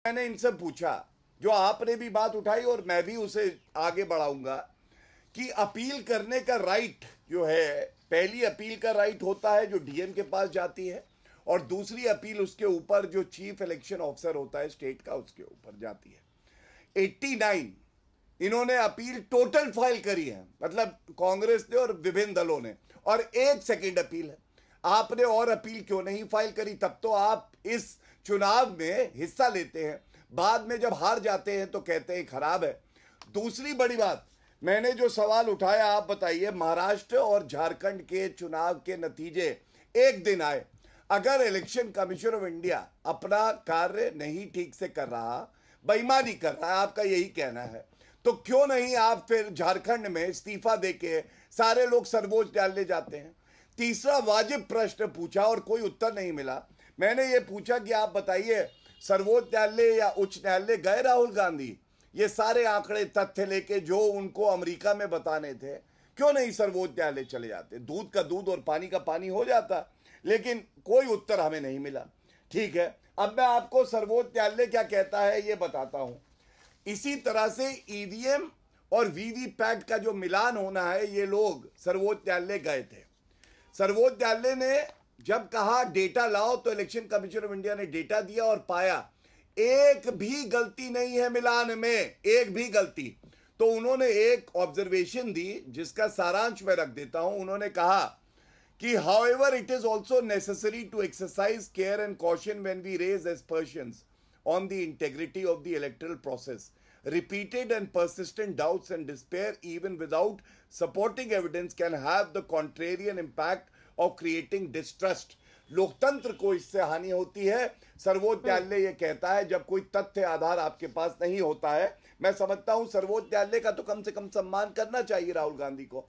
मैंने इनसे पूछा, जो आपने भी बात उठाई और मैं भी उसे आगे बढ़ाऊंगा, कि अपील करने का राइट जो है, पहली अपील का राइट होता है जो डीएम के पास जाती है, और दूसरी अपील उसके ऊपर जो चीफ इलेक्शन ऑफिसर होता है स्टेट का, उसके ऊपर जाती है। 89 इन्होंने अपील टोटल फाइल करी है, मतलब कांग्रेस ने और विभिन्न दलों ने, और एक सेकंड अपील है। आपने और अपील क्यों नहीं फाइल करी? तब तो आप इस चुनाव में हिस्सा लेते हैं, बाद में जब हार जाते हैं तो कहते हैं खराब है। दूसरी बड़ी बात, मैंने जो सवाल उठाया, आप बताइए, महाराष्ट्र और झारखंड के चुनाव के नतीजे एक दिन आए, अगर इलेक्शन कमीशन ऑफ इंडिया अपना कार्य नहीं ठीक से कर रहा, बेईमानी कर रहा है, आपका यही कहना है, तो क्यों नहीं आप फिर झारखंड में इस्तीफा देके सारे लोग सर्वोच्च न्यायालय जाते हैं? तीसरा वाजिब प्रश्न पूछा और कोई उत्तर नहीं मिला। मैंने ये पूछा कि आप बताइए, सर्वोच्च न्यायालय या उच्च न्यायालय गए राहुल गांधी ये सारे आंकड़े तथ्य लेके जो उनको अमेरिका में बताने थे? क्यों नहीं सर्वोच्च न्यायालय चले जाते? दूध का दूध और पानी का पानी हो जाता। लेकिन कोई उत्तर हमें नहीं मिला। ठीक है, अब मैं आपको सर्वोच्च न्यायालय क्या कहता है ये बताता हूं। इसी तरह से ईवीएम और वीवीपैट का जो मिलान होना है, ये लोग सर्वोच्च न्यायालय गए थे। सर्वोच्च न्यायालय ने जब कहा डेटा लाओ, तो इलेक्शन कमीशन ऑफ इंडिया ने डेटा दिया और पाया एक भी गलती नहीं है मिलान में, एक भी गलती। तो उन्होंने एक ऑब्जर्वेशन दी जिसका सारांश मैं रख देता हूं। उन्होंने कहा कि however it is also necessary to exercise care and caution when we raise aspersions on the integrity of the electoral process. Repeated and persistent doubts and despair, even without supporting evidence, can have the contrarian impact of creating distrust. लोकतंत्र को इससे हानि होती है। सर्वोच्च न्यायालय ये कहता है जब कोई तथ्य आधार आपके पास नहीं होता है। मैं समझता हूं सर्वोच्च न्यायालय का तो कम से कम सम्मान करना चाहिए राहुल गांधी को।